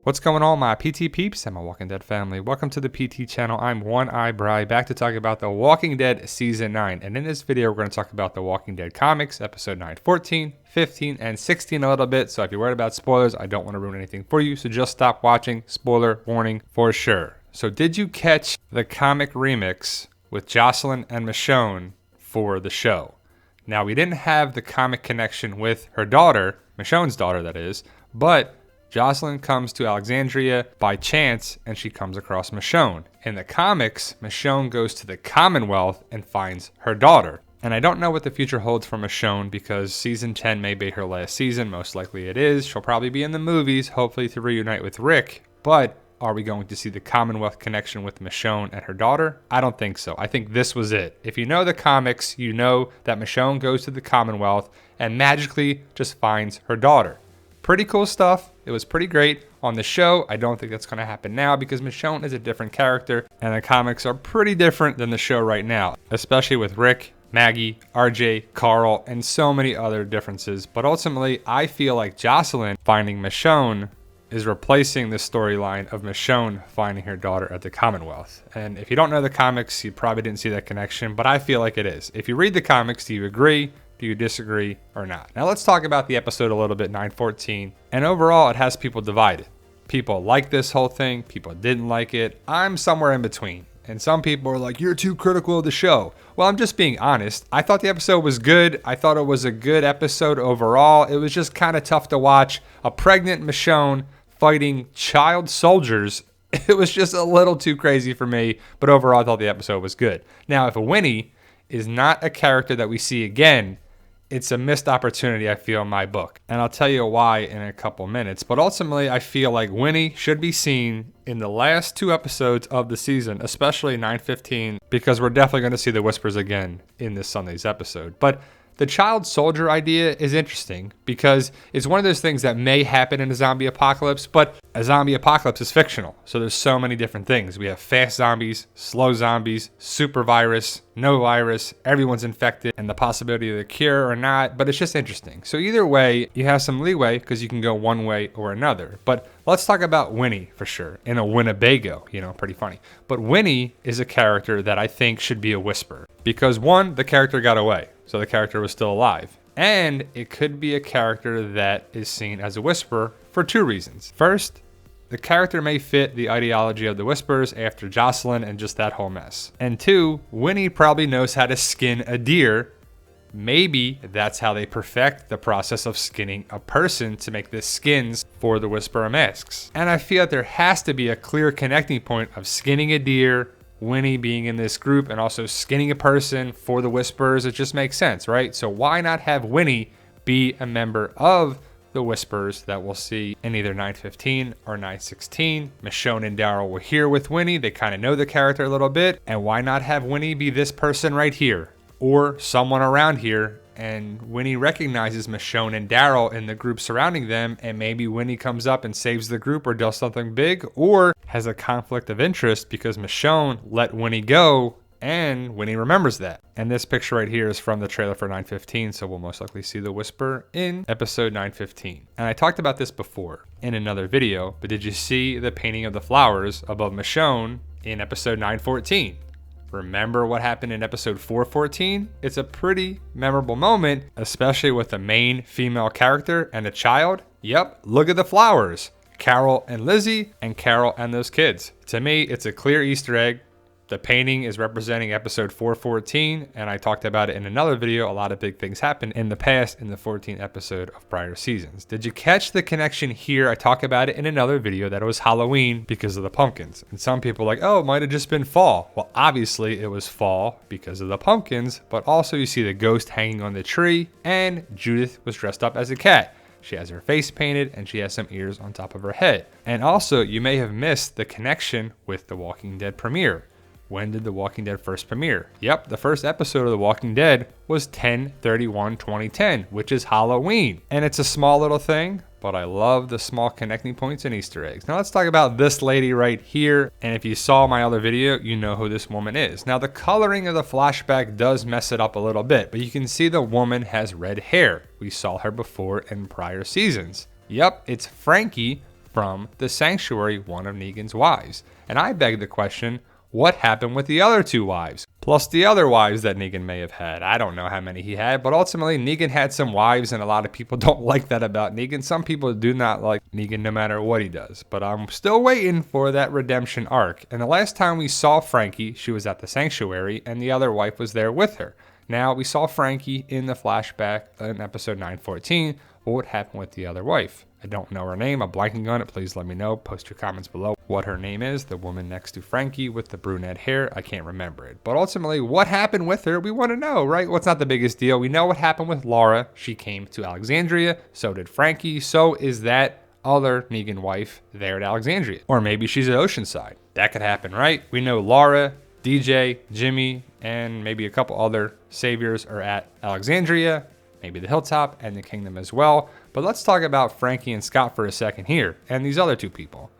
What's going on, my PT peeps and my Walking Dead family? Welcome to the PT channel. I'm One Eye Bry, back to talk about The Walking Dead Season 9. And in this video, we're going to talk about The Walking Dead comics, episode 9, 14, 15, and 16 a little bit. So if you're worried about spoilers, I don't want to ruin anything for you. So just stop watching. Spoiler warning for sure. So did you catch the comic remix with Jocelyn and Michonne for the show? Now, we didn't have the comic connection with her daughter, Michonne's daughter that is, but Jocelyn comes to Alexandria by chance, and she comes across Michonne. In the comics, Michonne goes to the Commonwealth and finds her daughter. And I don't know what the future holds for Michonne because season 10 may be her last season. Most likely it is. She'll probably be in the movies, hopefully to reunite with Rick. But are we going to see the Commonwealth connection with Michonne and her daughter? I don't think so. I think this was it. If you know the comics, you know that Michonne goes to the Commonwealth and magically just finds her daughter. Pretty cool stuff. It was pretty great on the show. I don't think that's going to happen now because Michonne is a different character and the comics are pretty different than the show right now, especially with Rick, Maggie, RJ, Carl, and so many other differences. But ultimately, I feel like Jocelyn finding Michonne is replacing the storyline of Michonne finding her daughter at the Commonwealth. And if you don't know the comics, you probably didn't see that connection, but I feel like it is. If you read the comics, do you agree? Do you disagree or not? Now let's talk about the episode a little bit, 9/14. And overall, it has people divided. People like this whole thing. People didn't like it. I'm somewhere in between. And some people are like, you're too critical of the show. Well, I'm just being honest. I thought the episode was good. I thought it was a good episode overall. It was just kind of tough to watch. A pregnant Michonne fighting child soldiers. It was just a little too crazy for me. But overall, I thought the episode was good. Now, if Winnie is not a character that we see again, it's a missed opportunity, I feel, in my book. And I'll tell you why in a couple minutes. But ultimately, I feel like Winnie should be seen in the last two episodes of the season, especially 9/15, because we're definitely going to see the Whispers again in this Sunday's episode. But the child soldier idea is interesting because it's one of those things that may happen in a zombie apocalypse, but a zombie apocalypse is fictional. So there's so many different things. We have fast zombies, slow zombies, super virus, no virus, everyone's infected, and the possibility of a cure or not, but it's just interesting. So either way, you have some leeway because you can go one way or another. But let's talk about Winnie for sure, in a Winnebago, pretty funny. But Winnie is a character that I think should be a Whisper because one, the character got away. So the character was still alive. And it could be a character that is seen as a Whisperer for two reasons. First, the character may fit the ideology of the Whispers after Jocelyn and just that whole mess. And two, Winnie probably knows how to skin a deer. Maybe that's how they perfect the process of skinning a person to make the skins for the Whisperer masks. And I feel that there has to be a clear connecting point of skinning a deer, Winnie being in this group, and also skinning a person for the Whispers. It just makes sense, right? So why not have Winnie be a member of the Whispers that we'll see in either 9/15 or 9/16? Michonne and Daryl were here with Winnie. They kind of know the character a little bit. And why not have Winnie be this person right here or someone around here? And Winnie recognizes Michonne and Daryl in the group surrounding them, and maybe Winnie comes up and saves the group or does something big, or has a conflict of interest because Michonne let Winnie go, and Winnie remembers that. And this picture right here is from the trailer for 9/15, so we'll most likely see the Whisper in episode 9/15. And I talked about this before in another video, but did you see the painting of the flowers above Michonne in episode 9/14? Remember what happened in episode 4/14? It's a pretty memorable moment, especially with the main female character and a child. Yep, look at the flowers. Carol and Lizzie, and Carol and those kids. To me, it's a clear Easter egg. The painting is representing episode 4/14, and I talked about it in another video. A lot of big things happened in the past in the 14th episode of prior seasons. Did you catch the connection here? I talk about it in another video that it was Halloween because of the pumpkins. And some people are like, oh, it might have just been fall. Well, obviously it was fall because of the pumpkins, but also you see the ghost hanging on the tree, and Judith was dressed up as a cat. She has her face painted and she has some ears on top of her head. And also, you may have missed the connection with The Walking Dead premiere. When did The Walking Dead first premiere? Yep, the first episode of The Walking Dead was 10/31/2010, which is Halloween. And it's a small little thing, but I love the small connecting points and Easter eggs. Now let's talk about this lady right here. And if you saw my other video, you know who this woman is. Now the coloring of the flashback does mess it up a little bit, but you can see the woman has red hair. We saw her before in prior seasons. Yep, it's Frankie from the Sanctuary, one of Negan's wives. And I beg the question, what happened with the other 2 wives? Plus the other wives that Negan may have had. I don't know how many he had, but ultimately Negan had some wives, and a lot of people don't like that about Negan. Some people do not like Negan no matter what he does, but I'm still waiting for that redemption arc. And the last time we saw Frankie, she was at the Sanctuary, and the other wife was there with her. Now, we saw Frankie in the flashback in episode 914. What happened with the other wife? I don't know her name. I'm blanking on it. Please let me know. Post your comments below what her name is. The woman next to Frankie with the brunette hair. I can't remember it. But ultimately, what happened with her? We want to know, right? Well, it's not the biggest deal. We know what happened with Laura. She came to Alexandria. So did Frankie. So is that other Negan wife there at Alexandria. Or maybe she's at Oceanside. That could happen, right? We know Laura, DJ, Jimmy, and maybe a couple other saviors are at Alexandria, maybe the Hilltop and the Kingdom as well. But let's talk about Frankie and Scott for a second here, and these other 2 people.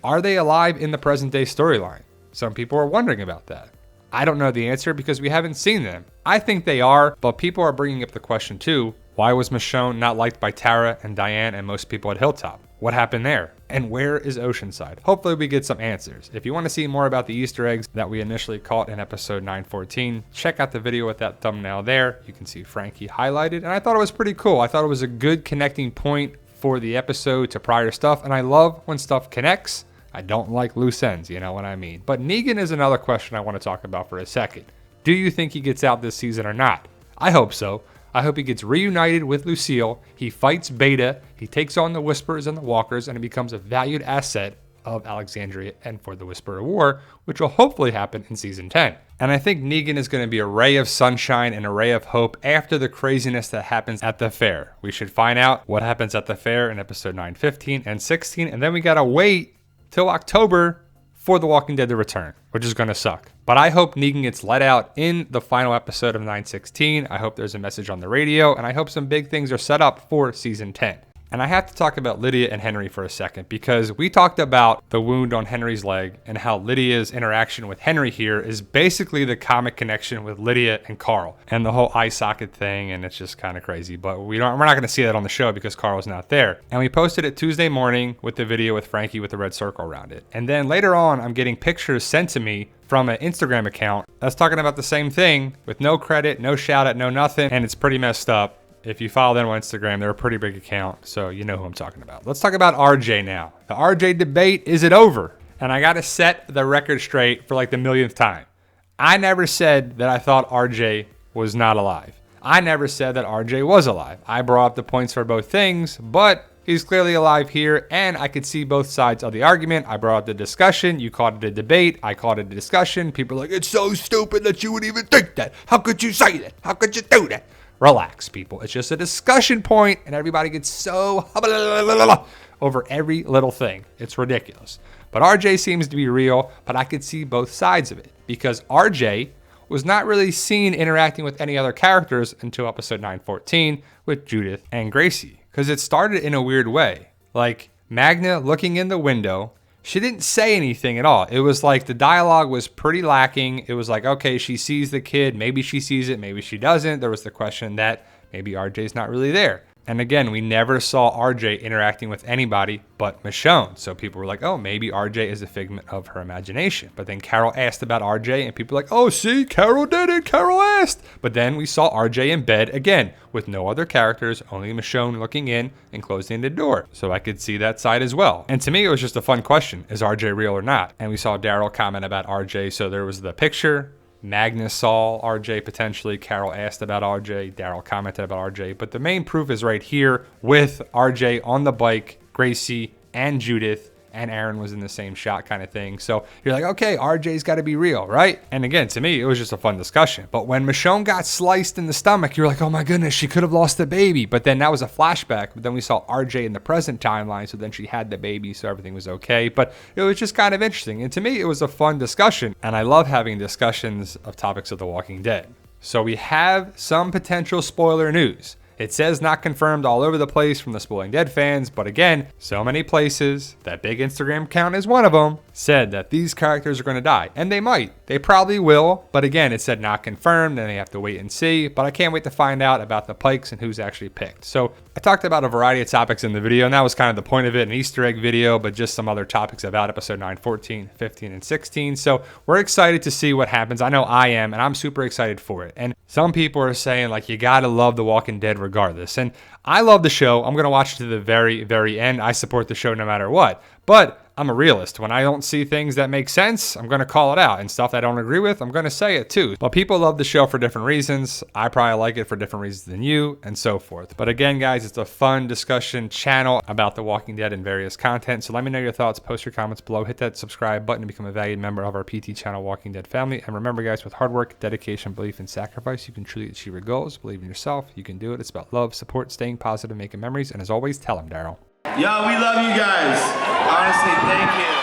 Are they alive in the present day storyline? Some people are wondering about that. I don't know the answer because we haven't seen them. I think they are, but people are bringing up the question too, why was Michonne not liked by Tara and Diane and most people at Hilltop? What happened there? And where is Oceanside? Hopefully we get some answers. If you want to see more about the Easter eggs that we initially caught in episode 914, check out the video with that thumbnail there. You can see Frankie highlighted, and I thought it was pretty cool. I thought it was a good connecting point for the episode to prior stuff, and I love when stuff connects. I don't like loose ends, you know what I mean? But Negan is another question I want to talk about for a second. Do you think he gets out this season or not? I hope so. I hope he gets reunited with Lucille, he fights Beta, he takes on the Whisperers and the Walkers, and he becomes a valued asset of Alexandria and for the Whisperer War, which will hopefully happen in season 10. And I think Negan is going to be a ray of sunshine and a ray of hope after the craziness that happens at the fair. We should find out what happens at the fair in episode 915 and 16, and then we gotta wait till October for The Walking Dead to return, which is going to suck. But I hope Negan gets let out in the final episode of 916. I hope there's a message on the radio, and I hope some big things are set up for season 10. And I have to talk about Lydia and Henry for a second, because we talked about the wound on Henry's leg and how Lydia's interaction with Henry here is basically the comic connection with Lydia and Carl and the whole eye socket thing, and it's just kind of crazy. But we're not going to see that on the show because Carl's not there. And we posted it Tuesday morning with the video with Frankie with the red circle around it. And then later on, I'm getting pictures sent to me from an Instagram account that's talking about the same thing with no credit, no shout out, no nothing, and it's pretty messed up. If you follow them on Instagram, they're a pretty big account, so you know who I'm talking about. Let's talk about RJ now. The RJ debate, is it over? And I got to set the record straight for like the millionth time. I never said that I thought RJ was not alive. I never said that RJ was alive. I brought up the points for both things, but he's clearly alive here, and I could see both sides of the argument. I brought up the discussion. You called it a debate. I called it a discussion. People are like, it's so stupid that you would even think that. How could you say that? How could you do that? Relax, people. It's just a discussion point, and everybody gets so over every little thing. It's ridiculous. But RJ seems to be real, but I could see both sides of it, because RJ was not really seen interacting with any other characters until episode 914 with Judith and Gracie, because it started in a weird way. Like Magna looking in the window, she didn't say anything at all. It was like the dialogue was pretty lacking. It was like, okay, she sees the kid. Maybe she sees it. Maybe she doesn't. There was the question that maybe RJ's not really there. And again, we never saw RJ interacting with anybody but Michonne. So people were like, oh, maybe RJ is a figment of her imagination. But then Carol asked about RJ, and people were like, oh, see, Carol did it. Carol asked. But then we saw RJ in bed again with no other characters, only Michonne looking in and closing the door. So I could see that side as well. And to me, it was just a fun question. Is RJ real or not? And we saw Daryl comment about RJ. So there was the picture. Magnus saw RJ potentially. Carol asked about RJ. Daryl commented about RJ. But the main proof is right here with RJ on the bike, Gracie and Judith, and Aaron was in the same shot kind of thing. So you're like, okay, RJ's got to be real, right? And again, to me, it was just a fun discussion. But when Michonne got sliced in the stomach, you're like, oh my goodness, she could have lost the baby. But then that was a flashback. But then we saw RJ in the present timeline. So then she had the baby, so everything was okay. But it was just kind of interesting. And to me, it was a fun discussion. And I love having discussions of topics of The Walking Dead. So we have some potential spoiler news. It says not confirmed all over the place from the Spoiling Dead fans, but again, so many places, that big Instagram account is one of them, said that these characters are going to die. And they might. They probably will, but again, it said not confirmed, and they have to wait and see. But I can't wait to find out about the Pikes and who's actually picked. So I talked about a variety of topics in the video, and that was kind of the point of it, an Easter egg video, but just some other topics about episode 9, 14, 15, and 16. So we're excited to see what happens. I know I am, and I'm super excited for it. And some people are saying, like, you gotta love The Walking Dead regardless. And I love the show. I'm gonna watch it to the very, very end. I support the show no matter what. But I'm a realist. When I don't see things that make sense, I'm going to call it out. And stuff that I don't agree with, I'm going to say it too. But people love the show for different reasons. I probably like it for different reasons than you, and so forth. But again, guys, it's a fun discussion channel about The Walking Dead and various content. So let me know your thoughts. Post your comments below. Hit that subscribe button to become a valued member of our PT channel, Walking Dead family. And remember, guys, with hard work, dedication, belief, and sacrifice, you can truly achieve your goals. Believe in yourself. You can do it. It's about love, support, staying positive, making memories. And as always, tell them, Daryl. Yo, we love you guys. Honestly, thank you.